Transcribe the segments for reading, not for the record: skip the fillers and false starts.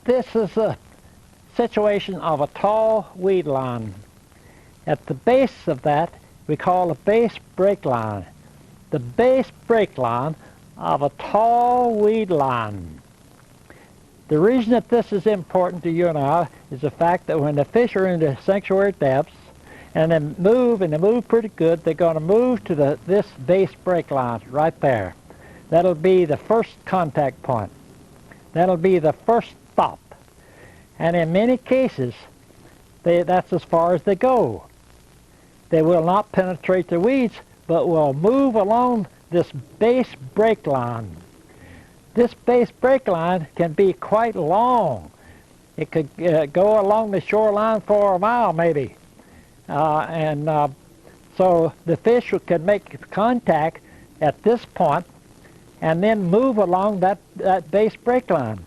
This is a situation of a tall weed line. At the base of that, we call a base break line. The base break line of a tall weed line. The reason that this is important to you and I is the fact that when the fish are in the sanctuary depths and they move pretty good, they're going to move to this base break line right there. That'll be the first contact point. That'll be the first stop. And in many cases, that's as far as they go. They will not penetrate the weeds, but will move along this base break line. This base break line can be quite long. It could go along the shoreline for a mile maybe. So the fish can make contact at this point and then move along that base break line.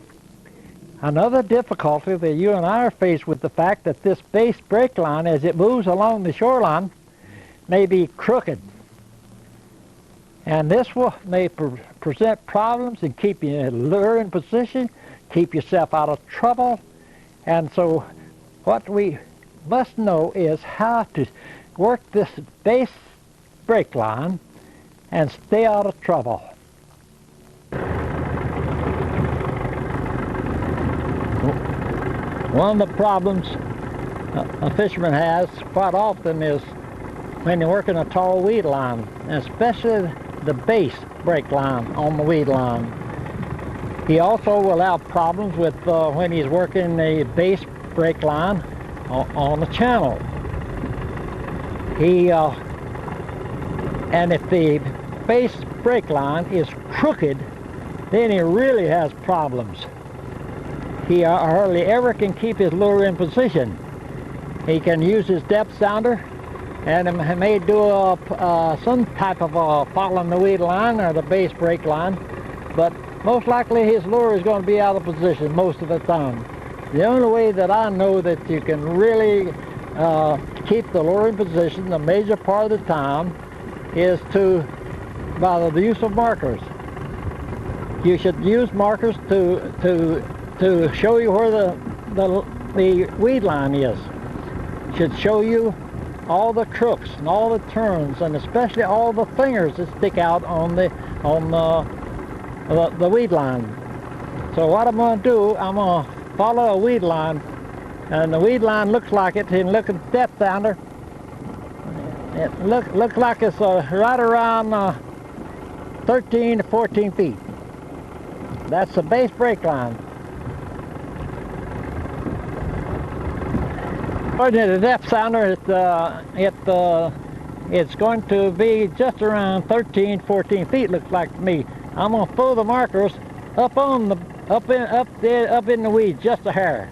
Another difficulty that you and I are faced with the fact that this base break line, as it moves along the shoreline, may be crooked. And this may present problems and keep you in a lure in position, keep yourself out of trouble. And so what we must know is how to work this base break line and stay out of trouble. One of the problems a fisherman has quite often is when you're working a tall weed line, especially the base break line on the weed line. He also will have problems with when he's working the base break line on the channel. And if the base break line is crooked, then he really has problems. He hardly ever can keep his lure in position. He can use his depth sounder, and he may do some type of following the weed line or the base break line, but most likely his lure is going to be out of position most of the time. The only way that I know that you can really keep the lure in position the major part of the time is by the use of markers. You should use markers to show you where the weed line is. It should show you all the crooks and all the turns, and especially all the fingers that stick out on the weed line. So what I'm going to do, I'm going to follow a weed line, and the weed line looks like it. And look at the depth sounder. It looks like it's right around 13 to 14 feet. That's the base break line. According to the depth sounder, it's going to be just around 13, 14 feet. Looks like to me. I'm going to pull the markers up in the weeds just a hair,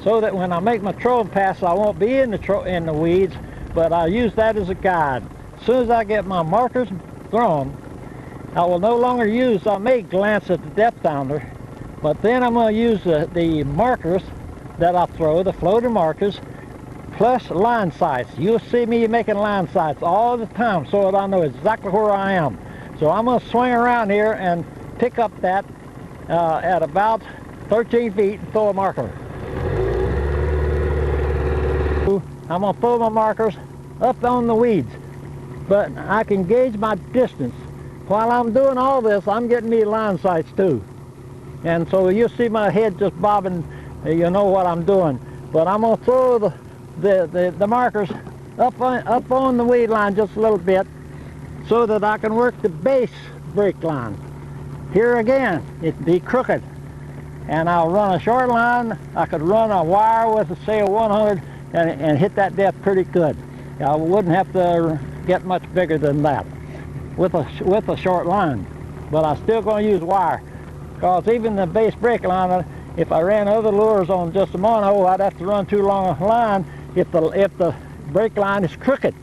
so that when I make my trolling pass, I won't be in the weeds, but I'll use that as a guide. As soon as I get my markers thrown, I will no longer use. I may glance at the depth sounder, but then I'm going to use the markers that I throw, the floating markers, plus line sights. You'll see me making line sights all the time so that I know exactly where I am. So I'm going to swing around here and pick up that at about 13 feet and throw a marker. I'm going to pull my markers up on the weeds, but I can gauge my distance. While I'm doing all this, I'm getting me line sights too. And so you'll see my head just bobbing, you know what I'm doing. But I'm going to throw the markers up on the weed line just a little bit so that I can work the base break line. Here again, it'd be crooked. And I'll run a short line. I could run a wire with, say, a 100 and hit that depth pretty good. I wouldn't have to get much bigger than that with a short line. But I'm still going to use wire, because even the base break line, if I ran other lures on just a mono, I'd have to run too long a line if the break line is crooked.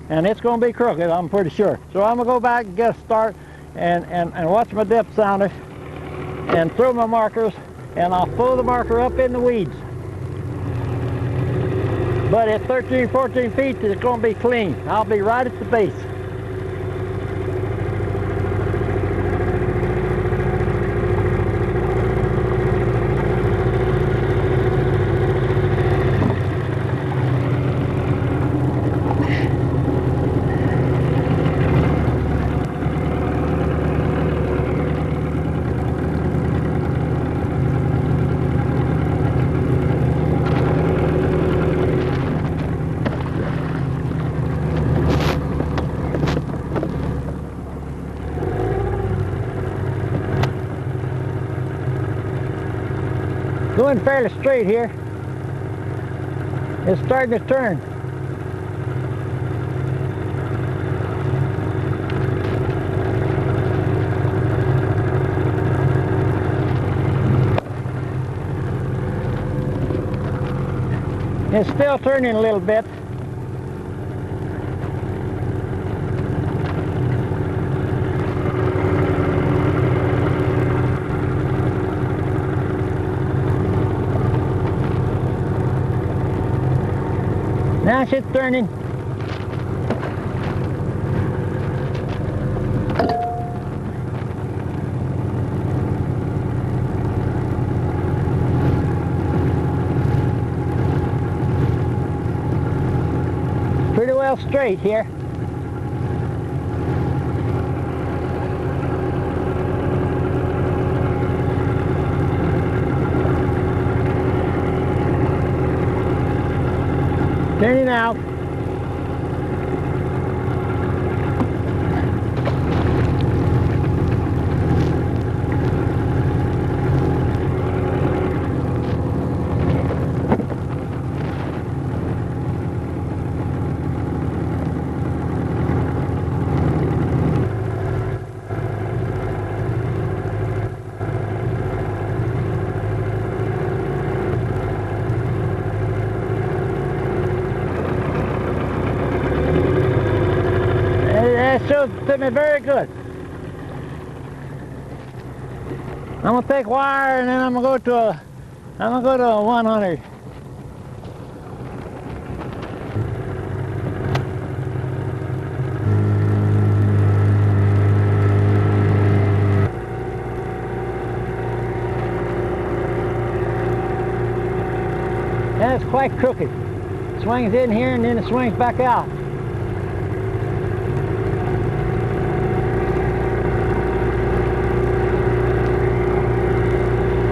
And it's going to be crooked, I'm pretty sure. So I'm going to go back and get a start and watch my depth sounder and throw my markers, and I'll pull the marker up in the weeds. But at 13, 14 feet, it's going to be clean. I'll be right at the base. Going fairly straight here. It's starting to turn. It's still turning a little bit. Now it's turning. Pretty well straight here. Turning out. That shows to me very good. I'm gonna take wire and then I'm gonna go to a 100. And it's quite crooked. It swings in here and then it swings back out.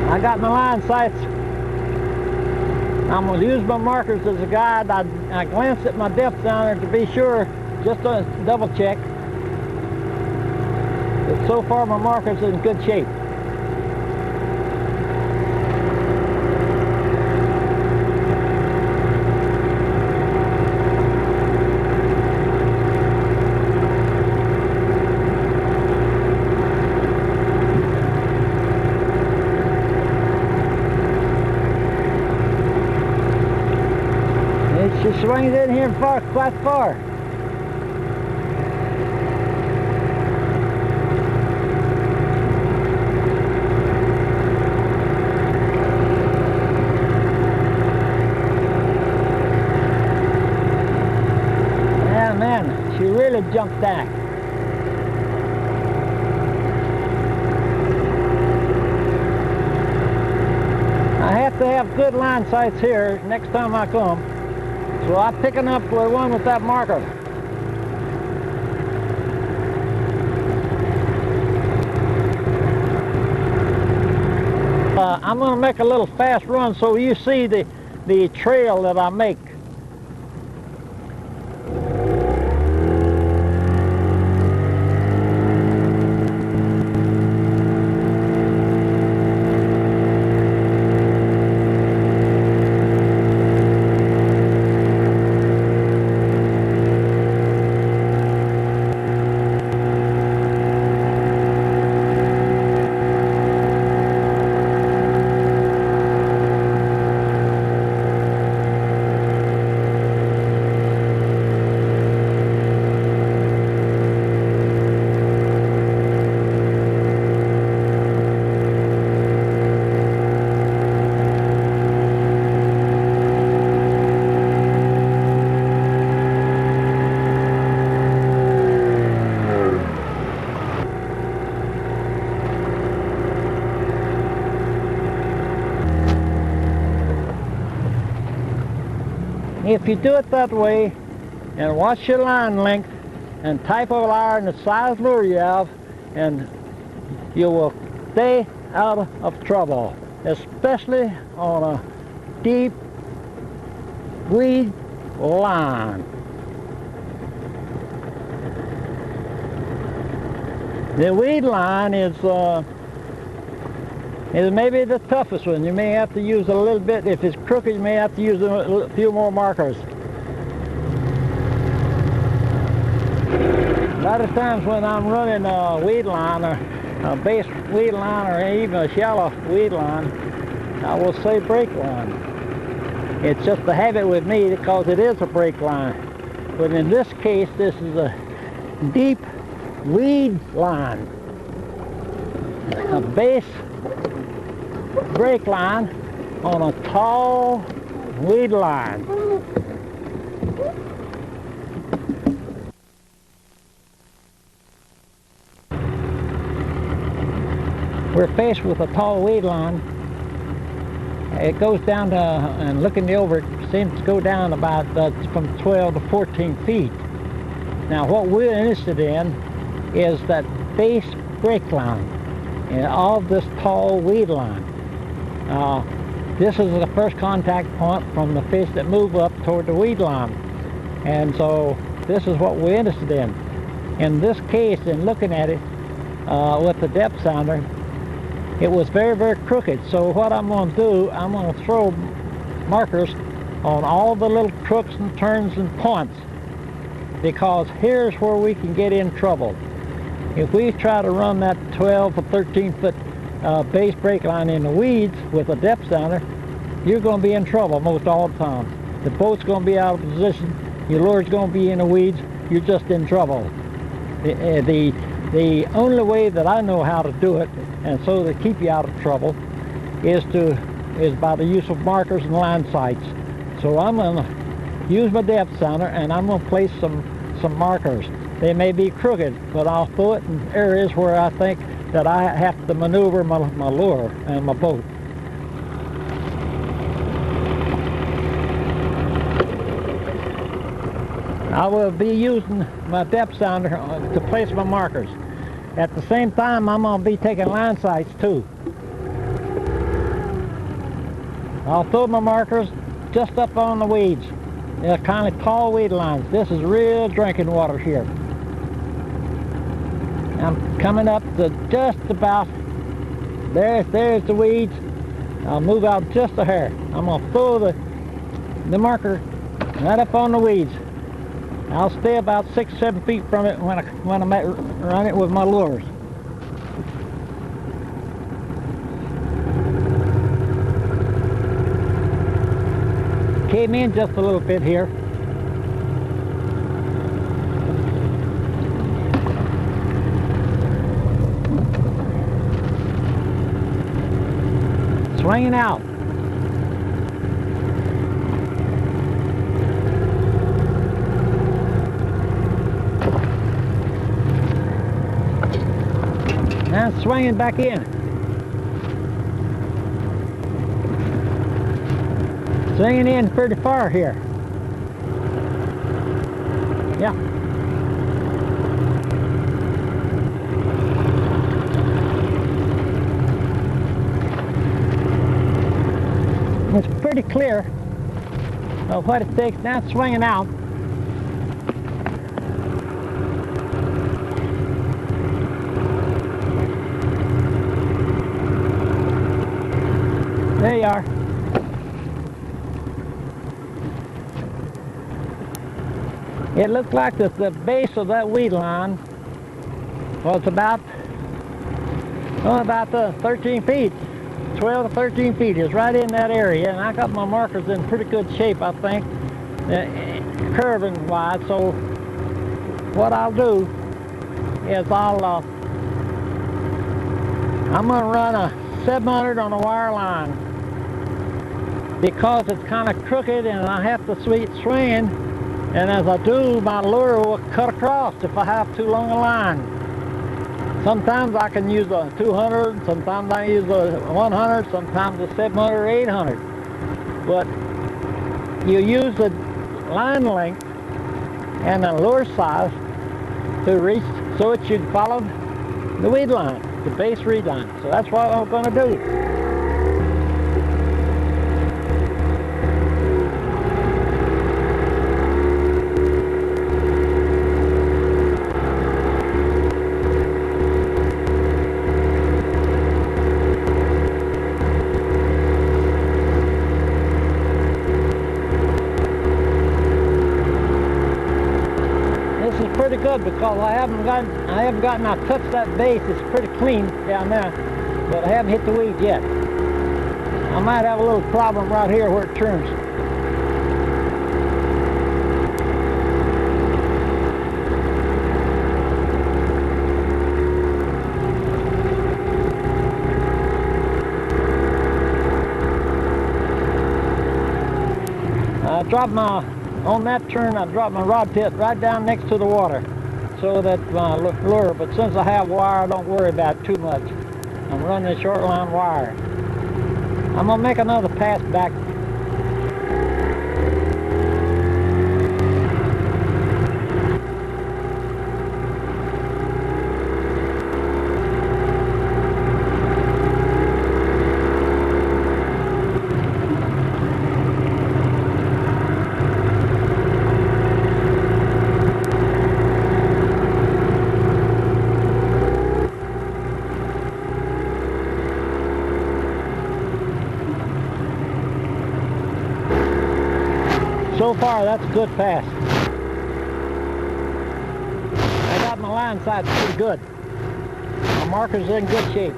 I got my line sights. I'm going to use my markers as a guide. I glanced at my depth down there to be sure, just to double check. But so far my markers are in good shape. She swings in here quite far. Yeah, man, she really jumped back. I have to have good line sights here next time I come. So I'm picking up the one with that marker. I'm going to make a little fast run so you see the trail that I make. If you do it that way and watch your line length and type of wire and the size lure you have, and you will stay out of trouble, especially on a deep weed line. The weed line is It may be the toughest one. You may have to use a little bit. If it's crooked, you may have to use a few more markers. A lot of times when I'm running a weed line, or a base weed line, or even a shallow weed line, I will say break line. It's just a habit with me because it is a break line. But in this case, this is a deep weed line. A base break line on a tall weed line. We're faced with a tall weed line. It goes down to, and looking over, it seems to go down about from 12 to 14 feet. Now what we're interested in is that base break line of this tall weed line. This is the first contact point from the fish that move up toward the weed line. And so this is what we're interested in. In this case, in looking at it with the depth sounder, it was very, very crooked. So what I'm going to do, I'm going to throw markers on all the little crooks and turns and points, because here's where we can get in trouble. If we try to run that 12 or 13 foot base break line in the weeds with a depth sounder, you're going to be in trouble most all the time. The boat's going to be out of position, your lure's going to be in the weeds, you're just in trouble. The only way that I know how to do it, and so to keep you out of trouble, is by the use of markers and line sights. So I'm going to use my depth sounder, and I'm going to place some markers. They may be crooked, but I'll throw it in areas where I think that I have to maneuver my lure and my boat. I will be using my depth sounder to place my markers. At the same time, I'm going to be taking line sights too. I'll throw my markers just up on the weeds. They're kind of tall weed lines. This is real drinking water here. I'm coming up to just about, there's the weeds. I'll move out just a hair. I'm going to throw the marker right up on the weeds. I'll stay about 6-7 feet from it when I'm run it with my lures. Came in just a little bit here. Swinging out. Now swinging back in. Swinging in pretty far here. Yeah. It's pretty clear of what it takes. Now it's swinging out. There you are. It looked like the base of that weed line was about 13 feet. 12 to 13 feet is right in that area, and I got my markers in pretty good shape, I think, curving wise. So what I'll do is I'm going to run a 700 on a wire line, because it's kind of crooked and I have to swing, and as I do, my lure will cut across if I have too long a line. Sometimes I can use a 200, sometimes I use a 100, sometimes a 700 or 800. But you use the line length and the lure size to reach so it should follow the weed line, the base weed line. So that's what I'm going to do. good because I haven't gotten, I touched that base. It's pretty clean down there, but I haven't hit the weeds yet. I might have a little problem right here where it turns. On that turn, I dropped my rod tip right down next to the water so that my lure, but since I have wire, I don't worry about it too much. I'm running a short line wire. I'm gonna make another pass back. So far, that's a good pass. I got my line sight pretty good. My marker's in good shape.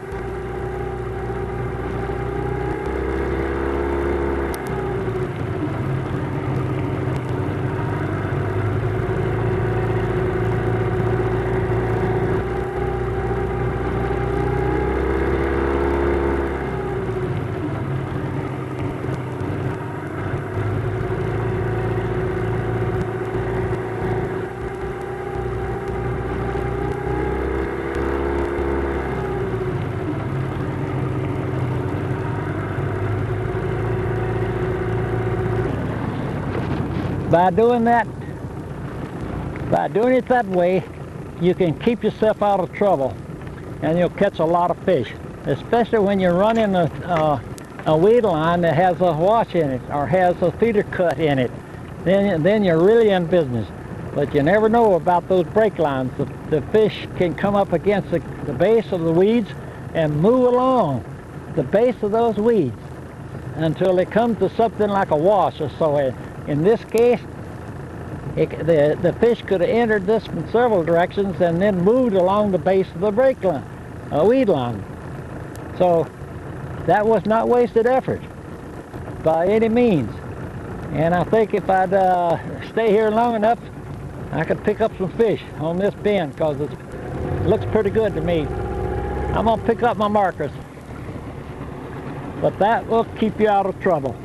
By doing it that way, you can keep yourself out of trouble and you'll catch a lot of fish, especially when you're running a weed line that has a wash in it or has a feeder cut in it. Then you're really in business. But you never know about those break lines. The fish can come up against the base of the weeds and move along the base of those weeds until they come to something like a wash or so. In this case, the fish could have entered this from several directions and then moved along the base of the break line, weed line. So that was not wasted effort by any means. And I think if I'd stay here long enough, I could pick up some fish on this bend because it looks pretty good to me. I'm gonna pick up my markers, but that will keep you out of trouble.